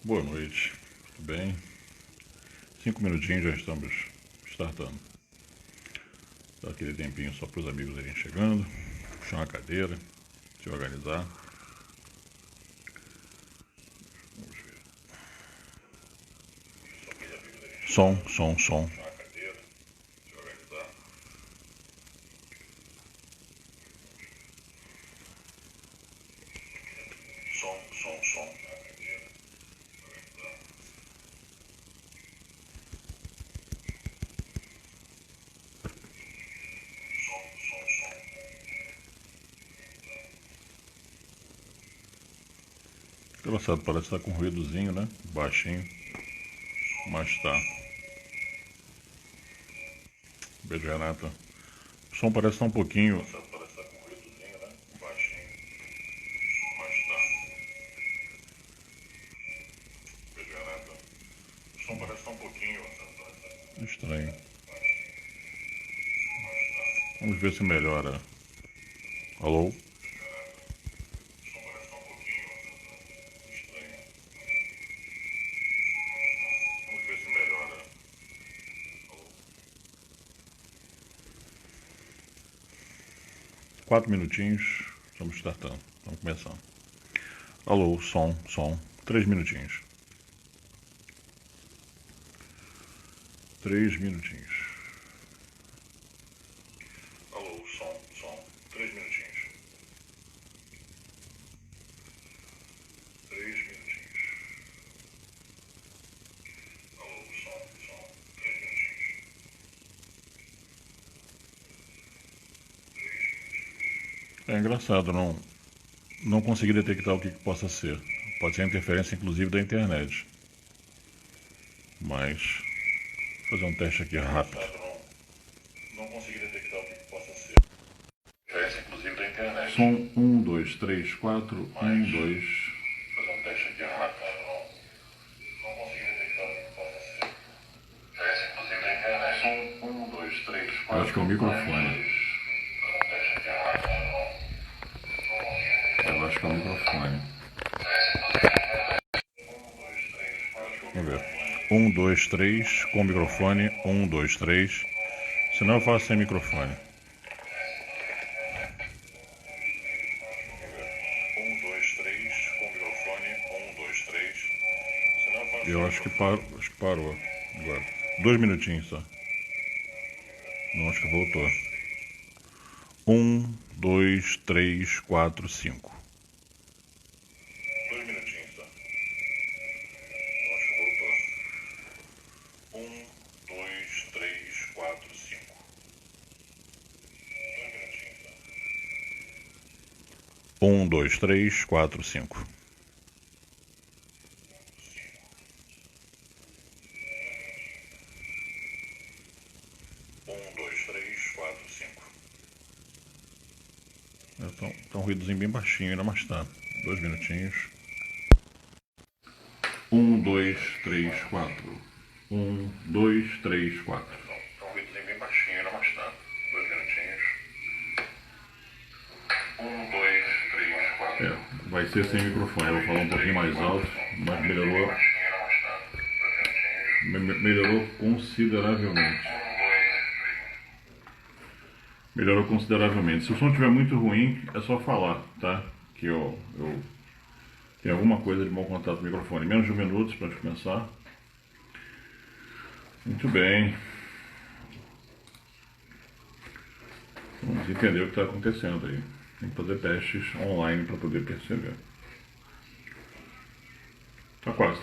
Boa noite, tudo bem? 5 minutinhos já estamos startando. Dá aquele tempinho só para os amigos irem chegando, puxar uma cadeira, se organizar. Vamos ver. Som. Puxar uma cadeira, se organizar. Som. Engraçado, parece estar com um ruídozinho, né? Baixinho, mas tá. Beijo, Renata. O som parece estar um pouquinho. Engraçado, parece estar com um ruídozinho, né? Baixinho, mas tá. Beijo, Renata. O som parece estar um pouquinho estranho. Vamos ver se melhora. Alô? Vamos ver se melhora. 4 minutinhos, estamos startando, estamos começando. Alô, som. 3 minutinhos. 3 minutinhos. Alô, som. 3 minutinhos. 3 minutinhos. Alô, som. 3 minutinhos. É engraçado, não consegui detectar o que possa ser. Pode ser a interferência, inclusive, da internet. Mas, vou fazer um teste aqui rápido. Não consegui detectar o que possa ser. Interferência, inclusive, da internet. Som 1, 2, 3, 4, 1, 2. Vou fazer um teste aqui rápido. Não consegui detectar o que possa ser. Interferência, inclusive, da internet. Som 1, 2, 3, 4. Eu acho que é o microfone. Eu acho que é o microfone. Vamos ver. 1, 2, 3 com microfone. 1, 2, 3. Senão eu faço sem microfone. 1, 2, 3 com microfone. 1, 2, 3. Senão eu faço. Eu acho que parou agora. 2 minutinhos só. Não, acho que voltou. 1, 2, 3, 4, 5. 2 minutinhos só. Não, acho que voltou. 1, 2, 3, 4, 5. 2 minutinhos só. 1, 2, 3, 4, 5. 1, 2, 3, 4, 5. Tá um ruídozinho bem baixinho ainda, mas tá. 2 minutinhos. 1, 2, 3, 4. 1, 2, 3, 4. Tá um ruídozinho bem baixinho ainda, mas tá. 2 minutinhos. 1, 2, 3, 4. Vai ser sem microfone. Eu vou falar um pouquinho mais alto, mas melhorou consideravelmente. Melhorou consideravelmente. Se o som estiver muito ruim, é só falar, tá? Que eu tenho alguma coisa de mau contato com o microfone. Menos de 1 minuto para a gente começar. Muito bem. Vamos entender o que está acontecendo aí. Tem que fazer testes online para poder perceber. Tá quase.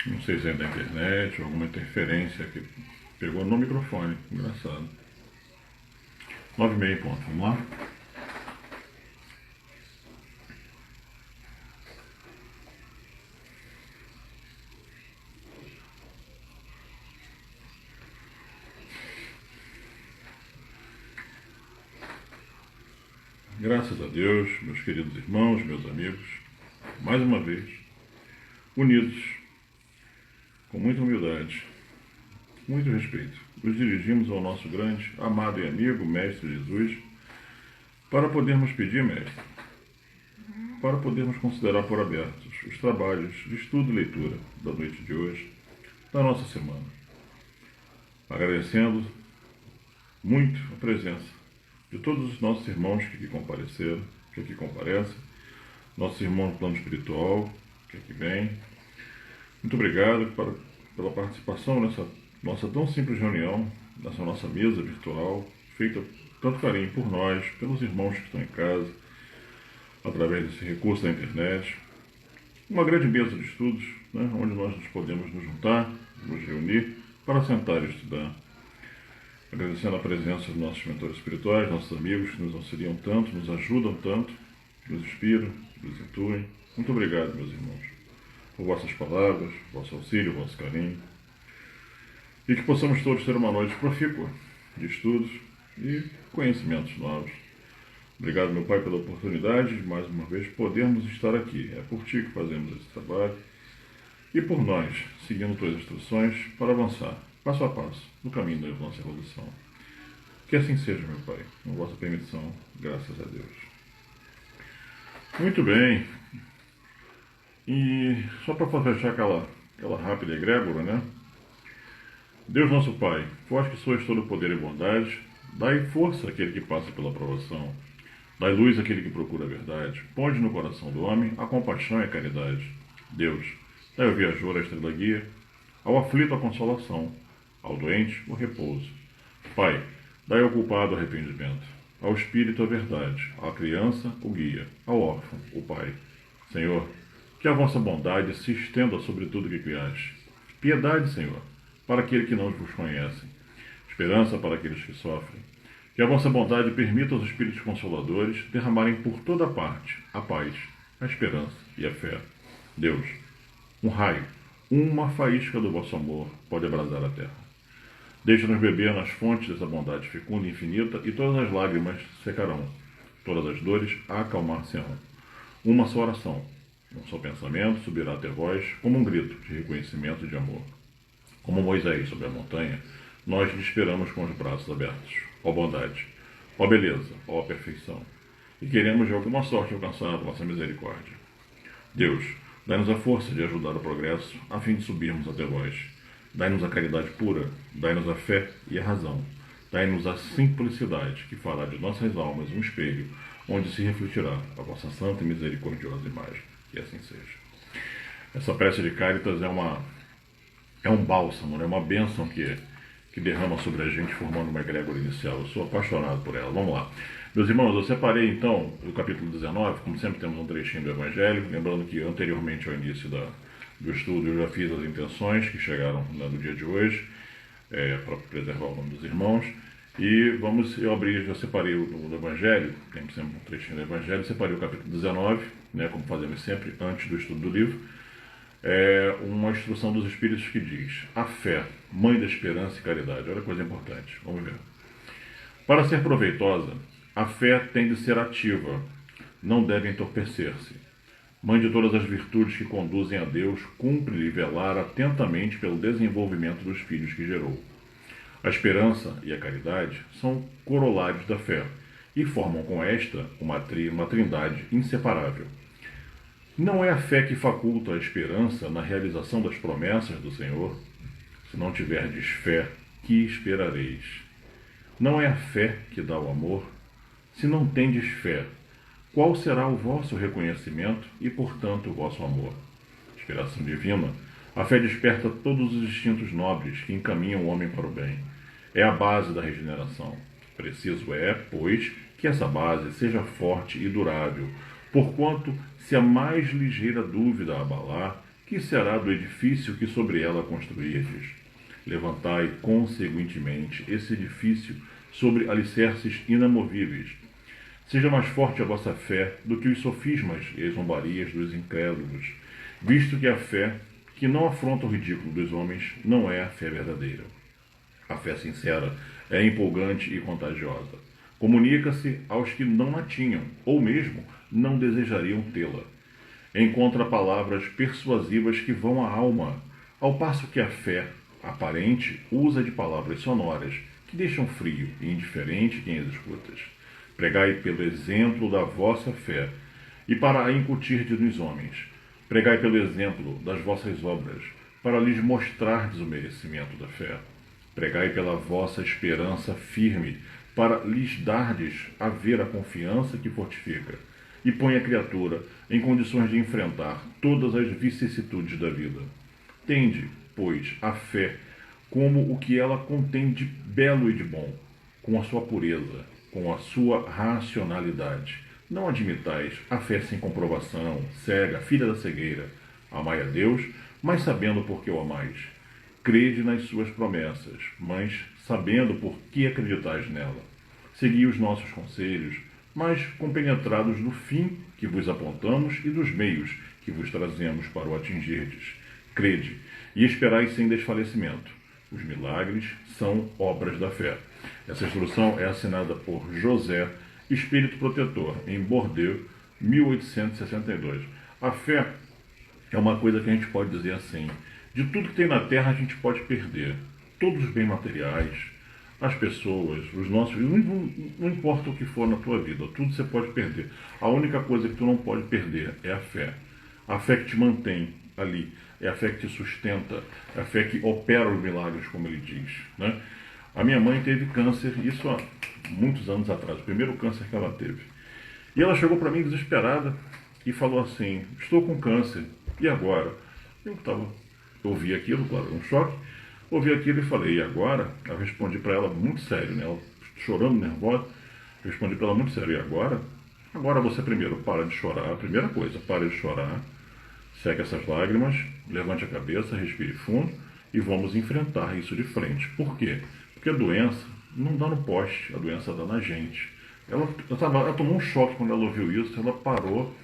Não sei se é da internet ou alguma interferência que pegou no microfone. Engraçado. 9h30 ponto. Vamos lá? Graças a Deus, meus queridos irmãos, meus amigos, mais uma vez, unidos, com muita humildade, muito respeito, nos dirigimos ao nosso grande, amado e amigo Mestre Jesus, para podermos pedir, mestre, para podermos considerar por abertos os trabalhos de estudo e leitura da noite de hoje, da nossa semana, agradecendo muito a presença de todos os nossos irmãos que aqui compareceram, que aqui comparecem, nossos irmãos do plano espiritual, que aqui vêm. Muito obrigado pela participação nessa nossa tão simples reunião, nessa nossa mesa virtual, feita tanto carinho por nós, pelos irmãos que estão em casa, através desse recurso da internet. Uma grande mesa de estudos, né, onde nós podemos nos juntar, nos reunir, para sentar e estudar. Agradecendo a presença dos nossos mentores espirituais, nossos amigos que nos auxiliam tanto, nos ajudam tanto, nos inspiram, nos intuem. Muito obrigado, meus irmãos, por vossas palavras, vosso auxílio, vosso carinho. E que possamos todos ter uma noite profícua de estudos e conhecimentos novos. Obrigado, meu Pai, pela oportunidade de, mais uma vez, podermos estar aqui. É por Ti que fazemos esse trabalho e por nós, seguindo Tuas instruções, para avançar, passo a passo, no caminho da nossa evolução. Que assim seja, meu Pai, com vossa permissão, graças a Deus. Muito bem. E só para fechar aquela rápida egrégora, né? Deus nosso Pai, vós que sois todo poder e bondade, dai força àquele que passa pela provação, dai luz àquele que procura a verdade, ponde no coração do homem a compaixão e a caridade. Deus, dai ao viajor a estrela guia, ao aflito a consolação, ao doente o repouso. Pai, dai ao culpado o arrependimento, ao espírito a verdade, à criança o guia, ao órfão o Pai. Senhor, que a vossa bondade se estenda sobre tudo que criaste. Piedade, Senhor, para aqueles que não vos conhecem. Esperança para aqueles que sofrem. Que a vossa bondade permita aos Espíritos Consoladores derramarem por toda parte a paz, a esperança e a fé. Deus, um raio, uma faísca do vosso amor pode abrasar a terra. Deixa-nos beber nas fontes dessa bondade fecunda e infinita e todas as lágrimas secarão. Todas as dores acalmar-se-ão. Uma só oração, um só pensamento subirá até vós como um grito de reconhecimento e de amor. Como Moisés sobre a montanha, nós lhe esperamos com os braços abertos. Ó bondade, ó beleza, ó perfeição. E queremos de alguma sorte alcançar a vossa misericórdia. Deus, dai-nos a força de ajudar o progresso, a fim de subirmos até vós. Dai-nos a caridade pura, dai-nos a fé e a razão. Dai-nos a simplicidade, que fará de nossas almas um espelho, onde se refletirá a vossa santa e misericordiosa imagem. Que assim seja. Essa prece de Cáritas é um bálsamo, né? Uma bênção que derrama sobre a gente, formando uma egrégora inicial. Eu sou apaixonado por ela. Vamos lá. Meus irmãos, eu separei então o capítulo 19, como sempre temos um trechinho do Evangelho, lembrando que anteriormente ao início do estudo eu já fiz as intenções que chegaram no dia de hoje, para preservar o nome dos irmãos. E já separei o Evangelho, temos sempre um trechinho do Evangelho, separei o capítulo 19, né, como fazemos sempre antes do estudo do livro. Uma instrução dos Espíritos que diz: a fé, mãe da esperança e caridade. Olha que coisa importante, vamos ver. Para ser proveitosa, a fé tem de ser ativa, não deve entorpecer-se. Mãe de todas as virtudes que conduzem a Deus, cumpre-lhe velar atentamente pelo desenvolvimento dos filhos que gerou. A esperança e a caridade são corolários da fé e formam com esta uma trindade inseparável. Não é a fé que faculta a esperança na realização das promessas do Senhor? Se não tiverdes fé, que esperareis? Não é a fé que dá o amor? Se não tendes fé, qual será o vosso reconhecimento e, portanto, o vosso amor? Inspiração divina. A fé desperta todos os instintos nobres que encaminham o homem para o bem. É a base da regeneração. Preciso é, pois, que essa base seja forte e durável, porquanto, se a mais ligeira dúvida a abalar, que será do edifício que sobre ela construirdes? Levantai, conseguintemente, esse edifício sobre alicerces inamovíveis. Seja mais forte a vossa fé do que os sofismas e as zombarias dos incrédulos, visto que a fé, que não afronta o ridículo dos homens, não é a fé verdadeira. A fé sincera é empolgante e contagiosa. Comunica-se aos que não a tinham, ou mesmo não desejariam tê-la. Encontra palavras persuasivas que vão à alma, ao passo que a fé aparente usa de palavras sonoras que deixam frio e indiferente quem as escuta. Pregai pelo exemplo da vossa fé, e para a incutirdes nos homens. Pregai pelo exemplo das vossas obras, para lhes mostrardes o merecimento da fé. Pregai pela vossa esperança firme, para lhes dardes a ver a confiança que fortifica, e põe a criatura em condições de enfrentar todas as vicissitudes da vida. Tende, pois, a fé como o que ela contém de belo e de bom, com a sua pureza, com a sua racionalidade. Não admitais a fé sem comprovação, cega, filha da cegueira. Amai a Deus, mas sabendo por que o amais. Crede nas suas promessas, mas sabendo por que acreditais nela. Segui os nossos conselhos, mas compenetrados do fim que vos apontamos e dos meios que vos trazemos para o atingirdes. Crede e esperai sem desfalecimento. Os milagres são obras da fé. Essa instrução é assinada por José, Espírito Protetor, em Bordeaux, 1862. A fé é uma coisa que a gente pode dizer assim: de tudo que tem na terra a gente pode perder. Todos os bens materiais, as pessoas, os nossos... Não importa o que for na tua vida, tudo você pode perder. A única coisa que tu não pode perder é a fé. A fé que te mantém ali, é a fé que te sustenta, é a fé que opera os milagres, como ele diz, né? A minha mãe teve câncer, isso há muitos anos atrás, o primeiro câncer que ela teve. E ela chegou para mim desesperada e falou assim: estou com câncer, e agora? Eu ouvi aquilo, claro, um choque, ouvi aquilo e falei: e agora? Eu respondi para ela muito sério, né? Ela chorando, nervosa, respondi para ela muito sério: e agora? Agora você primeiro para de chorar, a primeira coisa, pare de chorar, seque essas lágrimas, levante a cabeça, respire fundo e vamos enfrentar isso de frente. Por quê? Porque a doença não dá no poste, a doença dá na gente. Ela tomou um choque quando ela ouviu isso, ela parou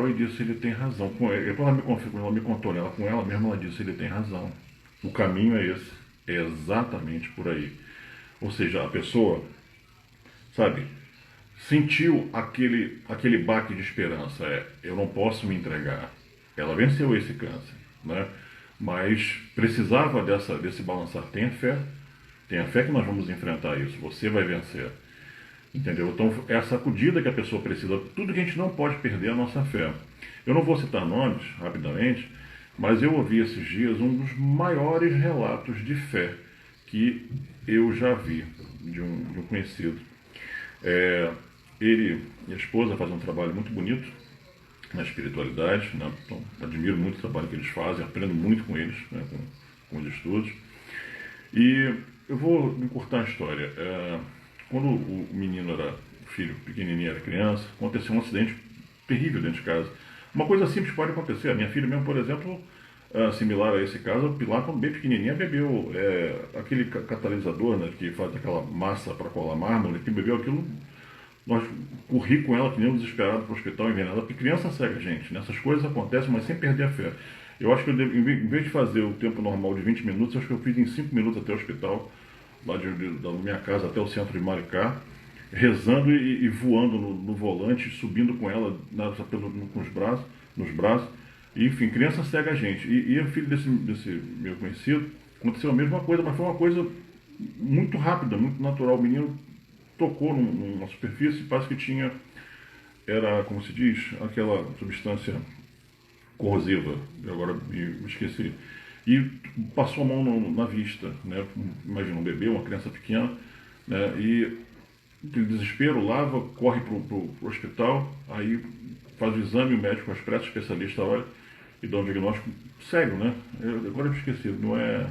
e disse: ele tem razão. Ela me contou, com ela mesma, ela disse: ele tem razão. O caminho é esse, é exatamente por aí. Ou seja, a pessoa, sabe, sentiu aquele baque de esperança. Eu não posso me entregar. Ela venceu esse câncer, né? Mas precisava desse balançar. Tenha fé que nós vamos enfrentar isso. Você vai vencer. Entendeu? Então, é a sacudida que a pessoa precisa. Tudo que a gente não pode perder é a nossa fé. Eu não vou citar nomes, rapidamente, mas eu ouvi esses dias um dos maiores relatos de fé que eu já vi de um conhecido. Ele e a esposa fazem um trabalho muito bonito na espiritualidade, né? Então, admiro muito o trabalho que eles fazem, aprendo muito com eles, né? com os estudos. E eu vou encurtar a história. Quando o menino o filho pequenininho, era criança, aconteceu um acidente terrível dentro de casa. Uma coisa simples pode acontecer. A minha filha mesmo, por exemplo, similar a esse caso, o Pilar, quando bem pequenininha, bebeu aquele catalisador, né, que faz aquela massa para colar mármore, que bebeu aquilo. Nós corri com ela que nem um desesperado para o hospital envenenada, porque criança cega, gente. Nessas coisas acontecem, mas sem perder a fé. Eu acho que em vez de fazer o tempo normal de 20 minutos, eu acho que eu fiz em 5 minutos até o hospital, lá da minha casa até o centro de Maricá, rezando e voando no volante, subindo com ela nos braços. E, enfim, criança cega, gente. E o filho desse meu conhecido, aconteceu a mesma coisa, mas foi uma coisa muito rápida, muito natural. O menino tocou numa superfície, parece que era, como se diz, aquela substância corrosiva, eu agora me esqueci, e passou a mão na vista, né? Imagina um bebê, uma criança pequena, né? E aquele desespero, lava, corre para o hospital, aí faz o exame, o médico, as pressas, especialista olha e dá um diagnóstico sério, né? Agora eu esqueci, não é...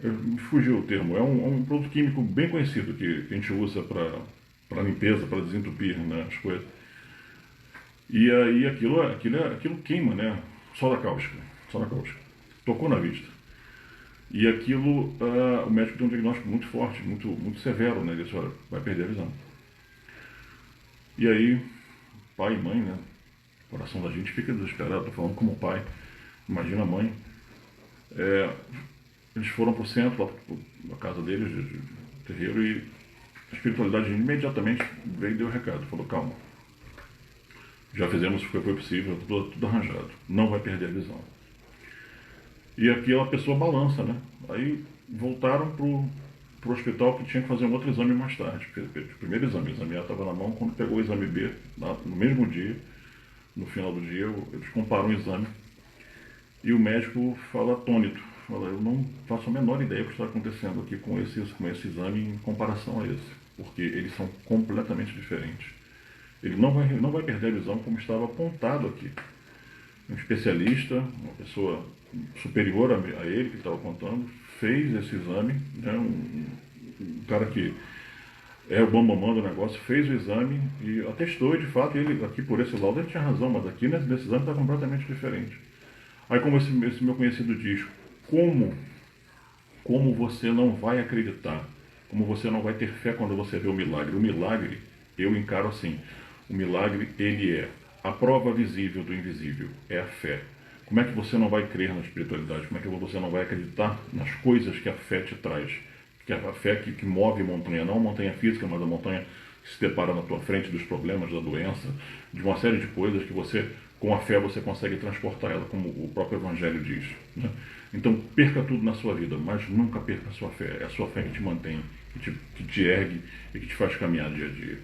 Me fugiu o termo. É um produto químico bem conhecido que a gente usa para limpeza, para desentupir, né, as coisas. E aí aquilo queima, né? Soda cáustica. Tocou na vista. E aquilo, o médico deu um diagnóstico muito forte, muito, muito severo, né? Ele disse: olha, vai perder a visão. E aí, pai e mãe, né? O coração da gente fica desesperado. Estou falando como pai. Imagina a mãe. Eles foram para o centro, lá para a casa deles, de terreiro, e a espiritualidade imediatamente veio e deu o recado. Falou: calma, já fizemos o que foi possível, tudo arranjado, não vai perder a visão. E aqui a pessoa balança, né? Aí voltaram para o hospital que tinha que fazer um outro exame mais tarde. O primeiro exame, o exame A estava na mão, quando pegou o exame B, no mesmo dia, no final do dia, eles comparam o exame e o médico fala atônito, fala, eu não faço a menor ideia do que está acontecendo aqui com esse exame em comparação a esse, porque eles são completamente diferentes. Ele não vai perder a visão como estava apontado aqui. Um especialista, uma pessoa superior a ele, que estava contando, fez esse exame, né, um cara que é o bambamã do negócio, fez o exame e atestou, e de fato, ele aqui por esse laudo ele tinha razão, mas aqui nesse exame está completamente diferente. Aí como esse meu conhecido diz, como você não vai acreditar, como você não vai ter fé quando você vê o milagre. O milagre, eu encaro assim, o milagre ele é a prova visível do invisível, é a fé. Como é que você não vai crer na espiritualidade? Como é que você não vai acreditar nas coisas que a fé te traz? Que a fé que move montanha, não a montanha física, mas a montanha que se depara na tua frente dos problemas, da doença, de uma série de coisas que você, com a fé, você consegue transportar ela, como o próprio Evangelho diz, né? Então, perca tudo na sua vida, mas nunca perca a sua fé. É a sua fé que te mantém, que te ergue e que te faz caminhar dia a dia.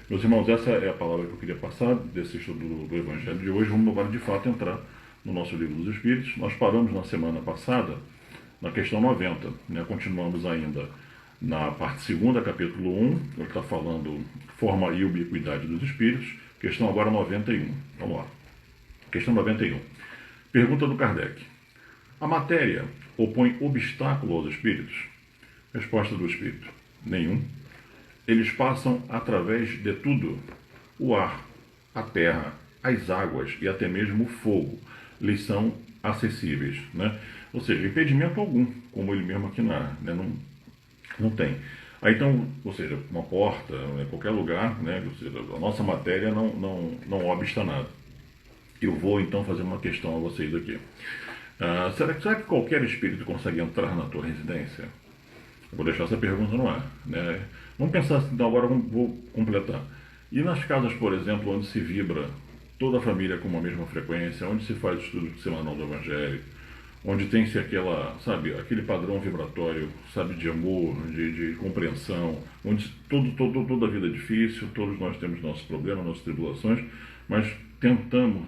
Meus irmãos, essa é a palavra que eu queria passar desse estudo do Evangelho de hoje. Vamos agora, de fato, entrar no nosso Livro dos Espíritos. Nós paramos na semana passada na questão 90, né? Continuamos ainda na parte segunda, capítulo 1, ele está falando forma e ubiquidade dos espíritos, questão agora 91. Vamos lá. Questão 91. Pergunta do Kardec. A matéria opõe obstáculo aos espíritos? Resposta do espírito. Nenhum. Eles passam através de tudo. O ar, a terra, as águas e até mesmo o fogo lhes são acessíveis, né? Ou seja, impedimento algum, como ele mesmo aqui narra, né? Não tem. Aí então, ou seja, uma porta, em qualquer lugar, né? Ou seja, a nossa matéria não obsta nada. Eu vou então fazer uma questão a vocês aqui. Será que qualquer espírito consegue entrar na tua residência? Eu vou deixar essa pergunta no ar, né? Vamos pensar assim, então agora vou completar. E nas casas, por exemplo, onde se vibra toda a família com uma mesma frequência, onde se faz o estudo semanal do Evangelho, onde tem-se aquele padrão vibratório, sabe, de amor, de compreensão, onde toda a vida é difícil, todos nós temos nossos problemas, nossas tribulações, mas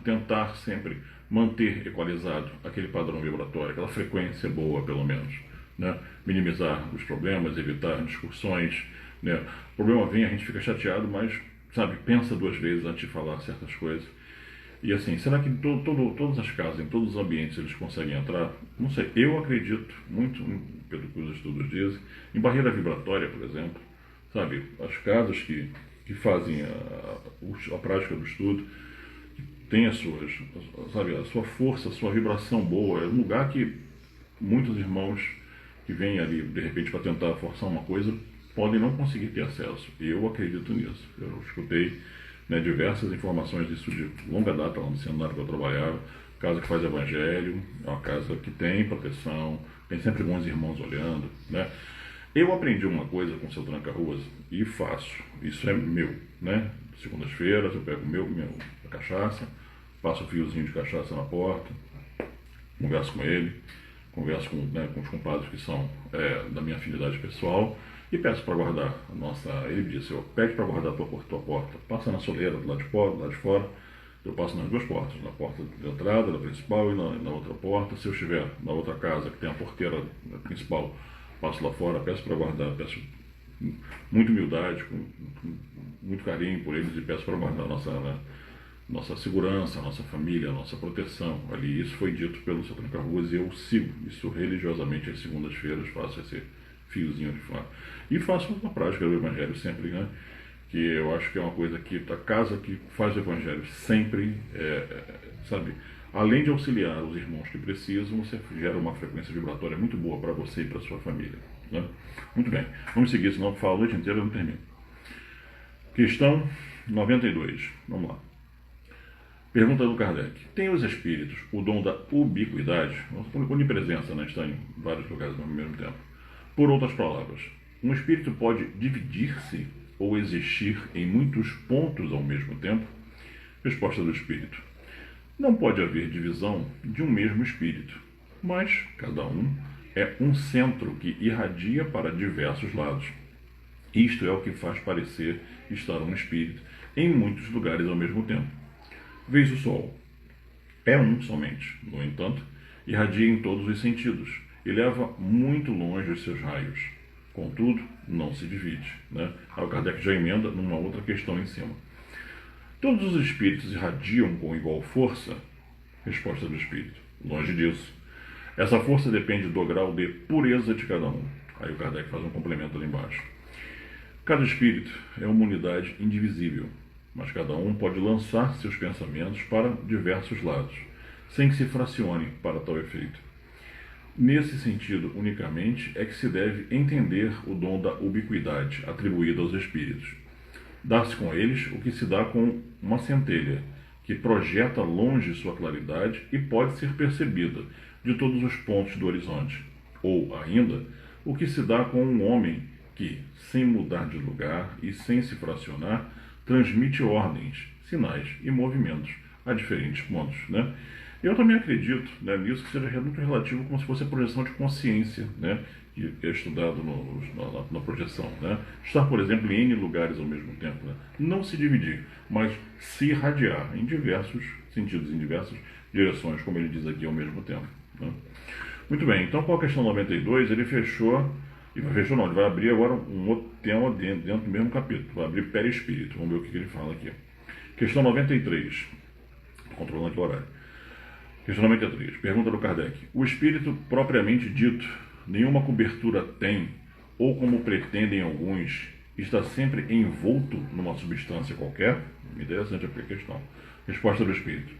tentar sempre manter equalizado aquele padrão vibratório, aquela frequência boa, pelo menos, né? Minimizar os problemas, evitar discussões, né? O problema vem, a gente fica chateado, mas, sabe, pensa duas vezes antes de falar certas coisas. E assim, será que todas as casas, em todos os ambientes, eles conseguem entrar? Não sei, eu acredito muito, pelo que os estudos dizem, em barreira vibratória, por exemplo, sabe, as casas que fazem a prática do estudo, tem a sua força, a sua vibração boa, é um lugar que muitos irmãos que vêm ali, de repente, para tentar forçar uma coisa, podem não conseguir ter acesso. E eu acredito nisso. Eu escutei, né, diversas informações disso de longa data lá no seminário que eu trabalhava. Casa que faz evangelho, é uma casa que tem proteção, tem sempre bons irmãos olhando, né? Eu aprendi uma coisa com o seu tranca-ruas e faço. Isso é meu, né? Segundas-feiras eu pego minha cachaça, passo o fiozinho de cachaça na porta, converso com ele, converso com os compadres que são da minha afinidade pessoal e peço para guardar a nossa. Ele disse: pede para guardar a tua porta, passa na soleira do lado de fora. Eu passo nas duas portas, na porta de entrada, da principal, e na outra porta. Se eu estiver na outra casa que tem a porteira principal, passo lá fora, peço para guardar, peço muita humildade, com muito carinho por eles, e peço para guardar nossa segurança, nossa família, nossa proteção ali. Isso foi dito pelo seu tranca-ruas e eu sigo isso religiosamente às segundas-feiras, faço esse fiozinho de fora. E faço uma prática do Evangelho sempre, né? Que eu acho que é uma coisa que a casa que faz o Evangelho sempre, sabe, além de auxiliar os irmãos que precisam, você gera uma frequência vibratória muito boa para você e para sua família, né? Muito bem, vamos seguir, senão eu falo a noite inteira e não termino. Questão 92, vamos lá. Pergunta do Kardec. Tem os espíritos o dom da ubiquidade? Onipresença, né? Está em vários lugares ao mesmo tempo. Por outras palavras, um espírito pode dividir-se ou existir em muitos pontos ao mesmo tempo? Resposta do espírito. Não pode haver divisão de um mesmo espírito, mas cada um é um centro que irradia para diversos lados. Isto é o que faz parecer estar um espírito em muitos lugares ao mesmo tempo. Veis o Sol. É um somente, no entanto, irradia em todos os sentidos e leva muito longe os seus raios. Contudo, não se divide. Né? Aí o Kardec já emenda numa outra questão em cima. Todos os espíritos irradiam com igual força? Resposta do espírito. Longe disso. Essa força depende do grau de pureza de cada um. Aí o Kardec faz um complemento ali embaixo. Cada espírito é uma unidade indivisível, mas cada um pode lançar seus pensamentos para diversos lados, sem que se fracione para tal efeito. Nesse sentido, unicamente, é que se deve entender o dom da ubiquidade atribuído aos espíritos. Dá-se com eles o que se dá com uma centelha, que projeta longe sua claridade e pode ser percebida de todos os pontos do horizonte. Ou, ainda, o que se dá com um homem que, sem mudar de lugar e sem se fracionar, transmite ordens, sinais e movimentos a diferentes pontos. Né? Eu também acredito, né, nisso, que seja muito relativo como se fosse a projeção de consciência, né, que é estudado na projeção. Né? Estar, por exemplo, em N lugares ao mesmo tempo. Né? Não se dividir, mas se irradiar em diversos sentidos, em diversas direções, como ele diz aqui, ao mesmo tempo. Né? Muito bem, então com a questão 92, ele fechou. E fechou não, ele vai abrir agora um outro tema dentro do mesmo capítulo. Vai abrir perispírito. Vamos ver o que ele fala aqui. Questão 93. Controlando aqui o horário. Questão 93. Pergunta do Kardec. O espírito propriamente dito, nenhuma cobertura tem, ou como pretendem alguns, está sempre envolto numa substância qualquer? Interessante a questão. Resposta do espírito.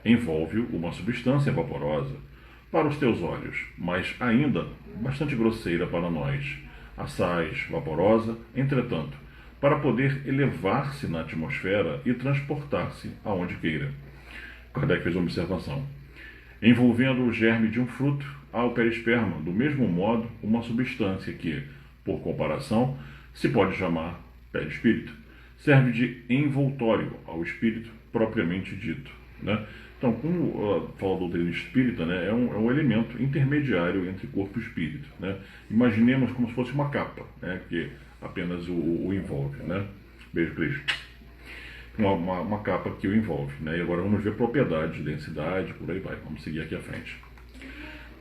Envolve uma substância vaporosa para os teus olhos, mas ainda bastante grosseira para nós, assaz, vaporosa, entretanto, para poder elevar-se na atmosfera e transportar-se aonde queira. Kardec fez uma observação. Envolvendo o germe de um fruto, há o perisperma, do mesmo modo, uma substância que, por comparação, se pode chamar perispírito. Serve de envoltório ao espírito propriamente dito. Né? Então, como fala a doutrina espírita, né, é um elemento intermediário entre corpo e espírito. Né? Imaginemos como se fosse uma capa, né, que apenas o envolve. Né? Beijo, Cris. Uma capa que o envolve. Né? E agora vamos ver propriedades, densidade, por aí vai. Vamos seguir aqui à frente.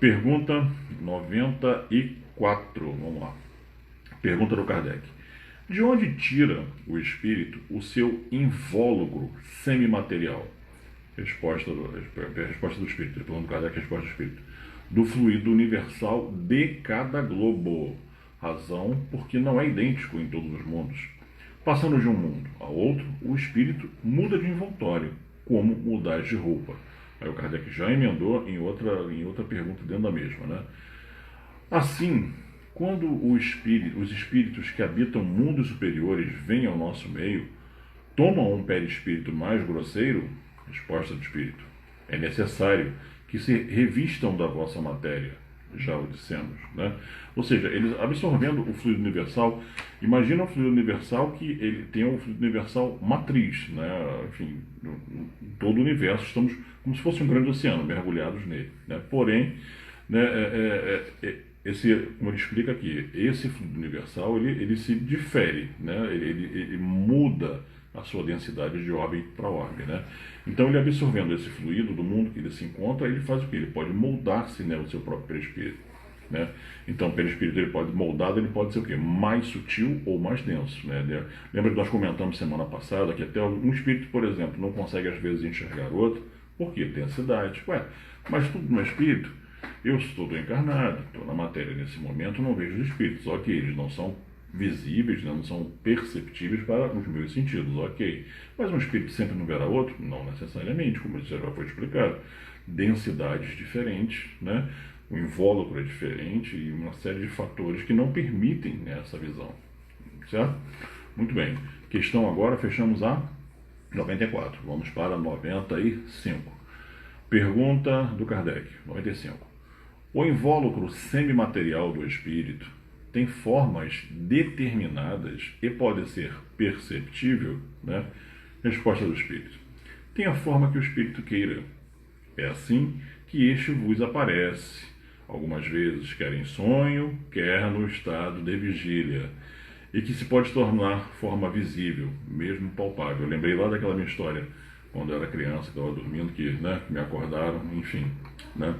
Pergunta 94. Vamos lá. Pergunta do Kardec. De onde tira o espírito o seu invólucro semimaterial? Resposta do espírito. Pergunta do Kardec, resposta do espírito. Do fluido universal de cada globo. Razão porque não é idêntico em todos os mundos. Passando de um mundo a outro, o espírito muda de envoltório, como mudar de roupa. Aí o Kardec já emendou em outra pergunta dentro da mesma. Né? Assim, quando os espíritos que habitam mundos superiores vêm ao nosso meio, tomam um perispírito mais grosseiro? Resposta do espírito. É necessário que se revistam da vossa matéria. Já o dissemos. Né? Ou seja, eles absorvendo o fluido universal, imagina o fluido universal que ele tem um fluido universal matriz. Né? Enfim, todo o universo, estamos como se fosse um grande oceano, mergulhados nele. Né? Porém, né, como ele explica aqui, esse fluido universal ele se difere, né? ele muda a sua densidade de orbe para orbe. Né? Então, ele absorvendo esse fluido do mundo que ele se encontra, ele faz o quê? Ele pode moldar-se, né, o seu próprio perispírito. Né? Então, o perispírito ele pode moldado, ele pode ser o quê? Mais sutil ou mais denso. Né? Lembra que nós comentamos semana passada que até um espírito, por exemplo, não consegue às vezes enxergar outro, por quê? Densidade. Mas tudo no espírito, eu estou encarnado, estou na matéria nesse momento, não vejo os espíritos. Ok, eles não são visíveis, né? Não são perceptíveis para os meus sentidos, ok. Mas um espírito sempre não verá outro? Não necessariamente, como isso já foi explicado. Densidades diferentes, né? O invólucro é diferente e uma série de fatores que não permitem essa visão. Certo? Muito bem. Questão agora, fechamos a 94. Vamos para 95. Pergunta do Kardec, 95. O invólucro semimaterial do espírito tem formas determinadas e pode ser perceptível? Né? Resposta do espírito. Tem a forma que o espírito queira. É assim que este vos aparece, algumas vezes quer em sonho, quer no estado de vigília, e que se pode tornar forma visível, mesmo palpável. Eu lembrei lá daquela minha história, quando eu era criança, estava dormindo, que me acordaram, enfim. Né?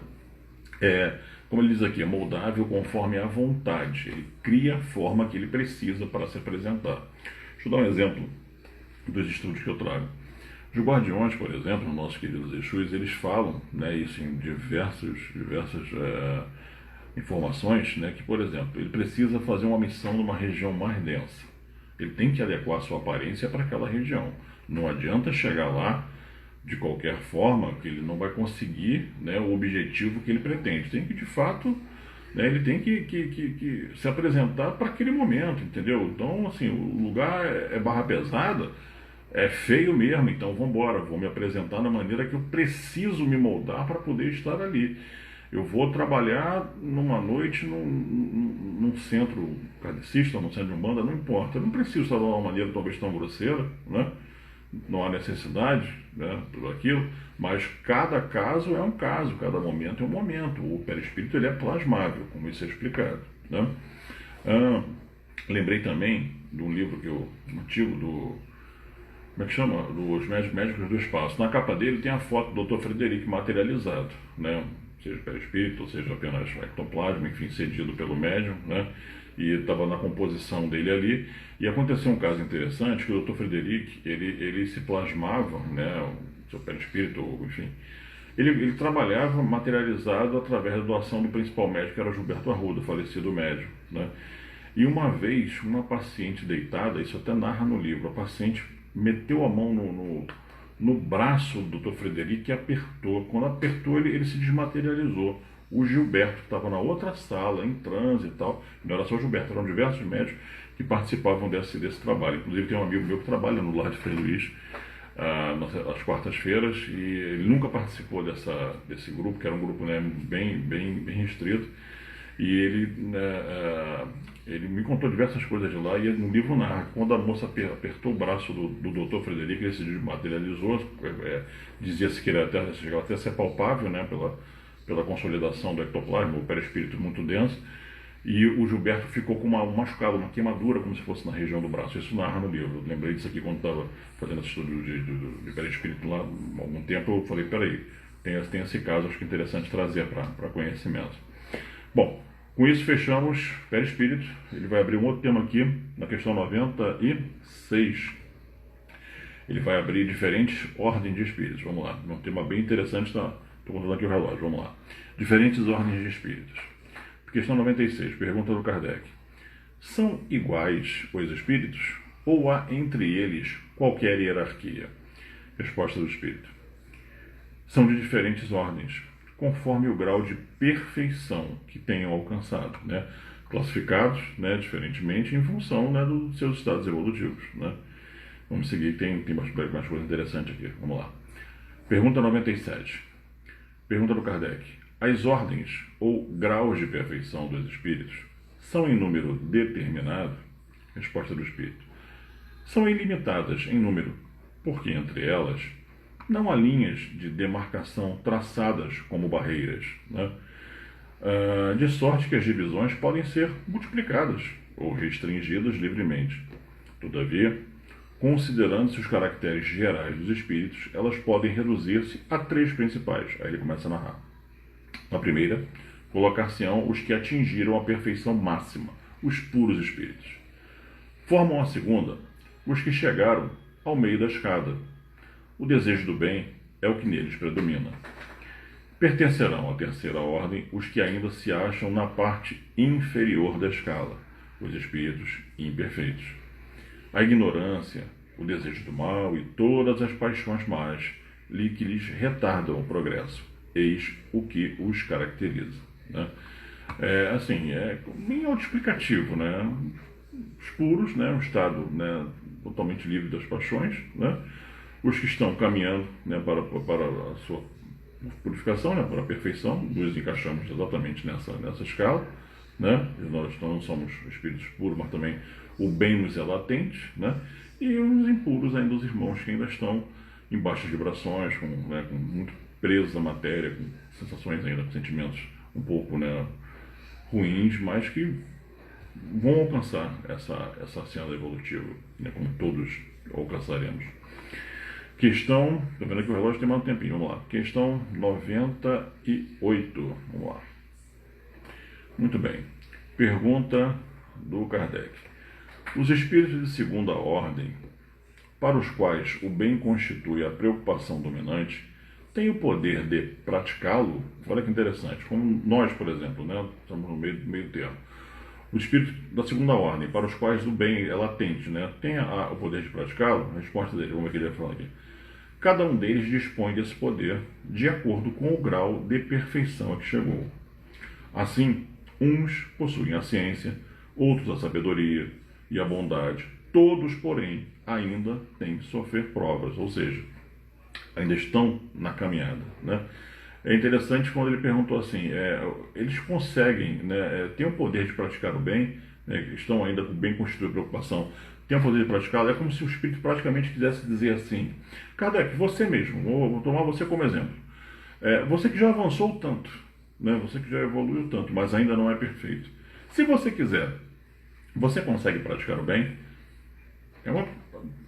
Como ele diz aqui, é moldável conforme a vontade. Ele cria a forma que ele precisa para se apresentar. Deixa eu dar um exemplo dos estudos que eu trago. Os guardiões, por exemplo, nossos queridos Exus, eles falam, isso em diversas informações, que, por exemplo, ele precisa fazer uma missão numa região mais densa. Ele tem que adequar a sua aparência para aquela região. Não adianta chegar lá de qualquer forma, que ele não vai conseguir o objetivo que ele pretende. Tem que, de fato, ele tem que se apresentar para aquele momento, entendeu? Então, assim, o lugar é barra pesada, é feio mesmo, então vamos embora, vou me apresentar da maneira que eu preciso me moldar para poder estar ali. Eu vou trabalhar numa noite num centro kardecista, num centro de umbanda, não importa. Eu não preciso estar de uma maneira talvez tão grosseira, não há necessidade, por aquilo, mas cada caso é um caso, cada momento é um momento. O perispírito ele é plasmável, como isso é explicado. Lembrei também de um livro antigo como é que chama? Dos Médicos do Espaço. Na capa dele tem a foto do Dr. Frederic materializado, seja perispírito, ou seja apenas ectoplasma, enfim, cedido pelo médium, e estava na composição dele ali. E aconteceu um caso interessante, que o Dr. Frederic, ele se plasmava, o seu perispírito, enfim, ele trabalhava materializado através da doação do principal médico, que era Gilberto Arruda, falecido médium, E uma vez, uma paciente deitada, isso até narra no livro, a paciente meteu a mão no braço do Dr. Frederic e apertou. Quando apertou, ele se desmaterializou. O Gilberto estava na outra sala, em transe e tal. Não era só o Gilberto, eram diversos médicos que participavam desse trabalho. Inclusive tem um amigo meu que trabalha no lar de Frei Luís, às quartas-feiras, e ele nunca participou desse grupo, que era um grupo bem restrito. E ele me contou diversas coisas de lá, e no livro narra, quando a moça apertou o braço do Dr. Frederico, ele se desmaterializou, dizia-se que ele chegava até a ser palpável, pela consolidação do ectoplasma, o perispírito muito denso, e o Gilberto ficou com um machucado, uma queimadura, como se fosse na região do braço. Isso narra no livro. Eu lembrei disso aqui quando estava fazendo esse estudo de perispírito lá há algum tempo. Eu falei, peraí, tem esse caso, acho que é interessante trazer para conhecimento. Bom, com isso fechamos perispírito. Ele vai abrir um outro tema aqui, na questão 96. Ele vai abrir diferentes ordens de espíritos. Vamos lá, um tema bem interessante, estou contando aqui o relógio, vamos lá. Diferentes ordens de espíritos. Questão 96, pergunta do Kardec. São iguais os espíritos ou há entre eles qualquer hierarquia? Resposta do espírito. São de diferentes ordens, conforme o grau de perfeição que tenham alcançado, classificados diferentemente em função dos seus estados evolutivos. Vamos seguir, tem mais coisa interessante aqui. Vamos lá. Pergunta 97. Pergunta do Kardec. As ordens ou graus de perfeição dos espíritos são em número determinado? Resposta do espírito. São ilimitadas em número, porque entre elas não há linhas de demarcação traçadas como barreiras, de sorte que as divisões podem ser multiplicadas ou restringidas livremente. Todavia, considerando-se os caracteres gerais dos espíritos, elas podem reduzir-se a 3 principais. Aí ele começa a narrar. Na primeira, colocar-se-ão os que atingiram a perfeição máxima, os puros espíritos. Formam a segunda os que chegaram ao meio da escada. O desejo do bem é o que neles predomina. Pertencerão à terceira ordem os que ainda se acham na parte inferior da escala, os espíritos imperfeitos. A ignorância, o desejo do mal e todas as paixões más que lhes retardam o progresso. Eis o que os caracteriza. É bem autoexplicativo, Os puros, um estado totalmente livre das paixões, Os que estão caminhando para a sua purificação, para a perfeição, nos encaixamos exatamente nessa escala, Nós não somos espíritos puros, mas também o bem nos é latente, E os impuros ainda, os irmãos que ainda estão em baixas vibrações, com muito presos à matéria, com sensações ainda, com sentimentos um pouco, né, ruins, mas que vão alcançar essa cena evolutiva, né, como todos alcançaremos. Questão, estou vendo que o relógio tem mais um tempinho, vamos lá. Questão 98, vamos lá. Muito bem. Pergunta do Kardec. Os espíritos de segunda ordem, para os quais o bem constitui a preocupação dominante, têm o poder de praticá-lo? Olha que interessante. Como nós, por exemplo, né, estamos no meio termo. Os espíritos da segunda ordem, para os quais o bem é latente, né, tem o poder de praticá-lo? A resposta dele, vamos ver o que ele vai falar aqui. Cada um deles dispõe desse poder de acordo com o grau de perfeição a que chegou. Assim, uns possuem a ciência, outros a sabedoria e a bondade. Todos, porém, ainda têm que sofrer provas, ou seja, ainda estão na caminhada, né? É interessante quando ele perguntou assim, eles conseguem, né, têm o poder de praticar o bem, né, estão ainda com o bem constituído preocupação, têm o poder de praticá-lo. É como se o Espírito praticamente quisesse dizer assim, Kardec, você mesmo, vou tomar você como exemplo, você que já avançou tanto, né, você que já evoluiu tanto, mas ainda não é perfeito. Se você quiser, você consegue praticar o bem? É uma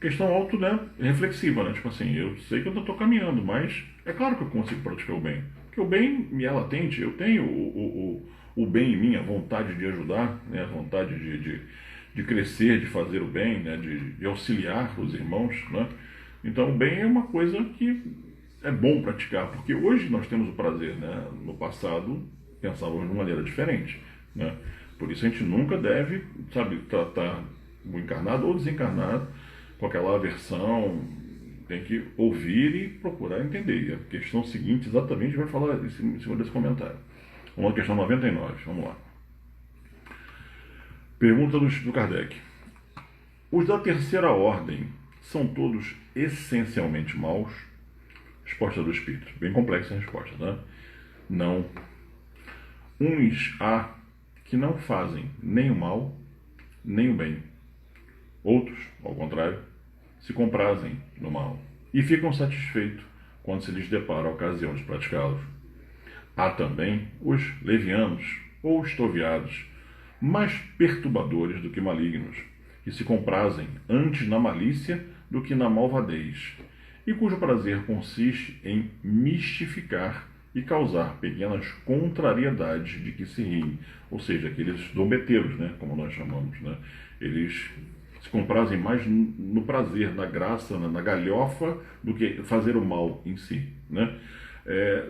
questão auto, né, reflexiva, né? Tipo assim, eu sei que eu estou caminhando, mas é claro que eu consigo praticar o bem. Porque o bem me é latente, eu tenho o bem em mim, a vontade de ajudar, né, a vontade de crescer, de fazer o bem, né, de auxiliar os irmãos, né? Então o bem é uma coisa que é bom praticar, porque hoje nós temos o prazer, né? No passado pensávamos de uma maneira diferente, né? Por isso a gente nunca deve, sabe, tratar o encarnado ou desencarnado com aquela aversão. Tem que ouvir e procurar entender. E a questão seguinte exatamente vai falar em cima desse comentário. Vamos à questão 99, vamos lá. Pergunta do Kardec. Os da terceira ordem são todos essencialmente maus? Resposta do Espírito. Bem complexa a resposta, né? Não. Uns há que não fazem nem o mal, nem o bem. Outros, ao contrário, se comprazem no mal e ficam satisfeitos quando se lhes depara a ocasião de praticá-los. Há também os levianos ou estoviados, mais perturbadores do que malignos, que se comprazem antes na malícia do que na malvadez, e cujo prazer consiste em mistificar e causar pequenas contrariedades de que se riem, ou seja, aqueles zombeteiros, né, como nós chamamos, né? Eles se comprazem mais no prazer, na graça, na galhofa, do que fazer o mal em si, né?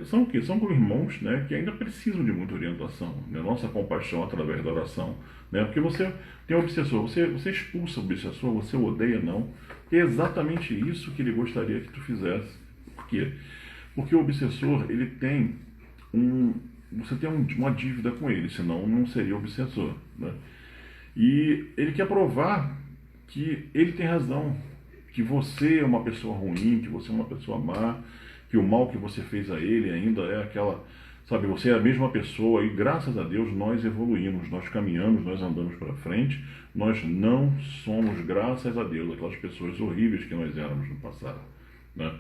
São o quê? São como irmãos, né, que ainda precisam de muita orientação, né? Nossa compaixão através da oração, né? Porque você tem um obsessor, você expulsa o obsessor, você o odeia, não. É exatamente isso que ele gostaria que tu fizesse. Por quê? Porque o obsessor, ele tem você tem uma dívida com ele, senão não seria obsessor, né? E ele quer provar que ele tem razão, que você é uma pessoa ruim, que você é uma pessoa má, que o mal que você fez a ele ainda é aquela, sabe, você é a mesma pessoa e graças a Deus nós evoluímos, nós caminhamos, nós andamos para frente, nós não somos, graças a Deus, aquelas pessoas horríveis que nós éramos no passado, né?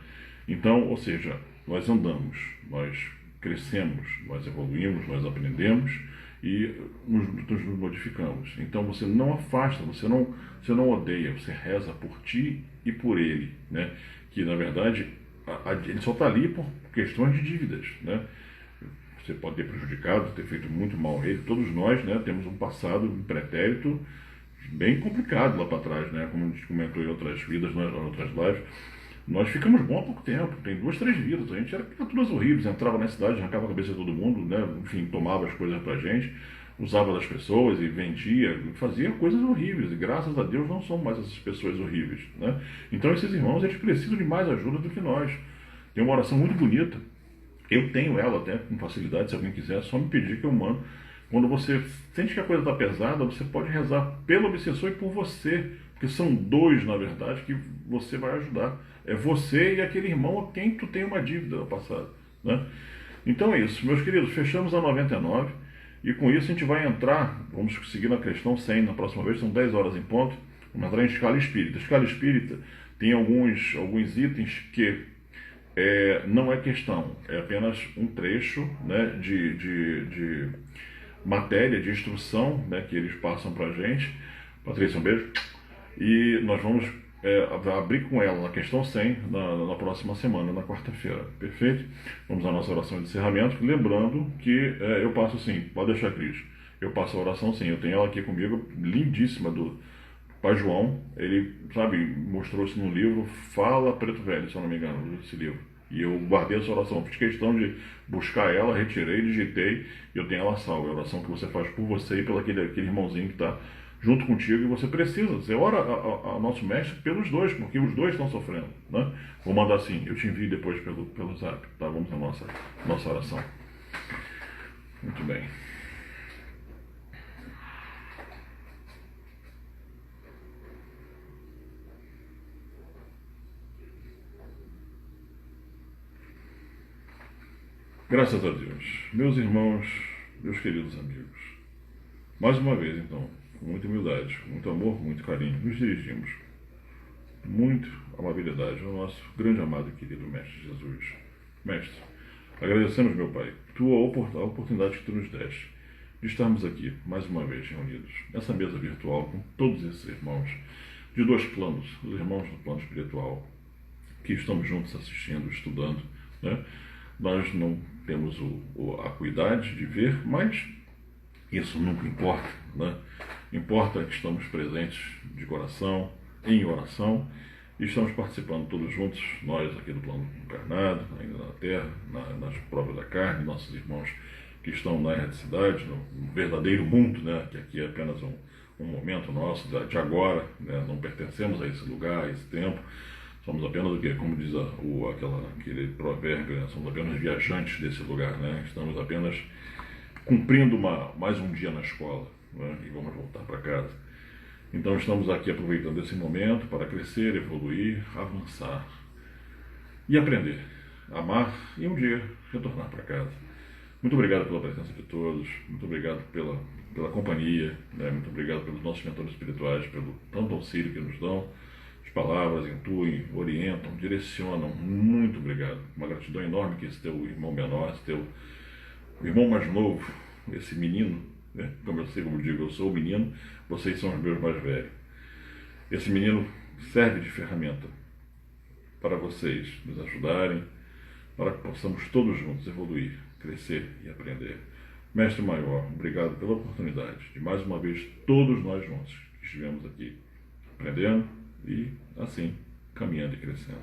Então, ou seja, nós andamos, nós crescemos, nós evoluímos, nós aprendemos e nos modificamos. Então você não afasta, você não odeia, você reza por ti e por ele, né? Que na verdade ele só está ali por questões de dívidas, né? Você pode ter prejudicado, ter feito muito mal a ele. Todos nós, né, temos um passado, um pretérito bem complicado lá para trás, né? Como a gente comentou em outras vidas, em outras lives. Nós ficamos bom há pouco tempo, tem 2, 3 vidas. A gente era criaturas horríveis, entrava na cidade, arrancava a cabeça de todo mundo, né? Enfim, tomava as coisas pra gente, usava das pessoas e vendia, fazia coisas horríveis. E graças a Deus não são mais essas pessoas horríveis, né? Então esses irmãos, eles precisam de mais ajuda do que nós. Tem uma oração muito bonita, eu tenho ela até com facilidade, se alguém quiser, é só me pedir que eu mando. Quando você sente que a coisa está pesada, você pode rezar pelo obsessor e por você, porque são 2, na verdade, que você vai ajudar. É você e aquele irmão a quem tu tem uma dívida no passado, né? Então é isso, meus queridos, fechamos a 99 e com isso a gente vai entrar, vamos seguir na questão 100 na próxima vez, são 10 horas em ponto, vamos entrar em escala espírita. A escala espírita tem alguns itens que não é questão, é apenas um trecho, né, de matéria, de instrução, né, que eles passam para a gente. Patrícia, um beijo. E nós vamos abrir com ela na questão 100 na próxima semana, na quarta-feira. Perfeito? Vamos à nossa oração de encerramento. Lembrando que eu passo sim, pode deixar, Cris. Eu passo a oração sim. Eu tenho ela aqui comigo, lindíssima, do Pai João. Ele, sabe, mostrou isso no livro Fala Preto Velho, se eu não me engano, esse livro. E eu guardei essa oração. Fiz questão de buscar ela, retirei, digitei. E eu tenho ela salva. É a oração que você faz por você e pelo aquele irmãozinho que está junto contigo, e você precisa, você ora ao nosso mestre pelos dois, porque os dois estão sofrendo, né? Vou mandar assim, eu te envio depois pelo zap, tá? Vamos à nossa oração. Muito bem. Graças a Deus, meus irmãos, meus queridos amigos, mais uma vez então, com muita humildade, com muito amor, com muito carinho, nos dirigimos, muito amabilidade ao nosso grande amado e querido Mestre Jesus. Mestre, agradecemos, meu Pai, a oportunidade que tu nos deste de estarmos aqui, mais uma vez, reunidos, nessa mesa virtual, com todos esses irmãos de dois planos, os irmãos do plano espiritual, que estamos juntos assistindo, estudando, né? Nós não temos a acuidade de ver, mas isso nunca importa, né? Importa que estamos presentes de coração, em oração, e estamos participando todos juntos, nós aqui do plano encarnado, ainda na Terra, nas provas da carne, nossos irmãos que estão na erradicidade, no verdadeiro mundo, né? Que aqui é apenas um momento nosso de agora, né? Não pertencemos a esse lugar, a esse tempo, somos apenas o que, como diz aquele provérbio, né? Somos apenas viajantes desse lugar, né? Estamos apenas cumprindo mais um dia na escola, né? E vamos voltar para casa. Então estamos aqui aproveitando esse momento para crescer, evoluir, avançar e aprender, amar e um dia retornar para casa. Muito obrigado pela presença de todos, muito obrigado pela companhia, né? Muito obrigado pelos nossos mentores espirituais, pelo tanto auxílio que nos dão, as palavras intuem, orientam, direcionam. Muito obrigado. Uma gratidão enorme que esse teu irmão menor, esse teu irmão mais novo, esse menino, né? Como eu digo, eu sou o menino, vocês são os meus mais velhos. Esse menino serve de ferramenta para vocês nos ajudarem, para que possamos todos juntos evoluir, crescer e aprender. Mestre Maior, obrigado pela oportunidade de mais uma vez todos nós juntos que estivemos aqui aprendendo e assim caminhando e crescendo.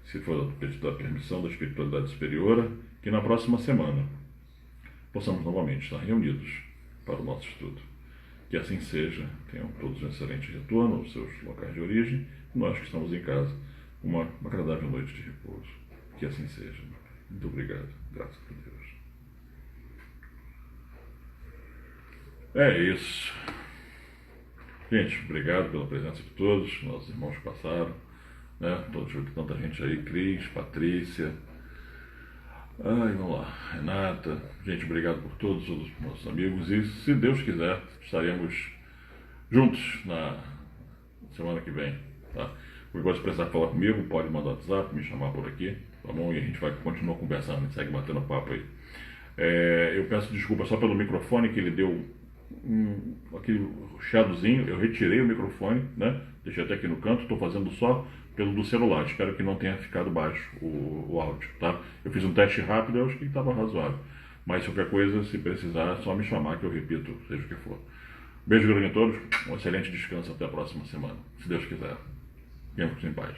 Se for da permissão da espiritualidade superiora, que na próxima semana possamos novamente estar reunidos para o nosso estudo. Que assim seja, tenham todos um excelente retorno aos seus locais de origem, e nós que estamos em casa, uma agradável noite de repouso. Que assim seja. Muito obrigado. Graças a Deus. É isso. Gente, obrigado pela presença de todos, nossos irmãos que passaram, né? Tanta gente aí, Cris, Patrícia. Vamos lá, Renata, gente, obrigado por todos os nossos amigos e, se Deus quiser, estaremos juntos na semana que vem, tá? Se precisar falar comigo, pode mandar WhatsApp, me chamar por aqui, tá bom? E a gente vai continuar conversando, a gente segue batendo papo aí. Eu peço desculpa só pelo microfone, que ele deu aquele chiadozinho, eu retirei o microfone, né? Deixei até aqui no canto, estou fazendo só pelo do celular, espero que não tenha ficado baixo o áudio, tá? Eu fiz um teste rápido, eu acho que estava razoável, mas qualquer coisa, se precisar, é só me chamar que eu repito, seja o que for. Beijo grande a todos, um excelente descanso, até a próxima semana, se Deus quiser. Fiquem em paz.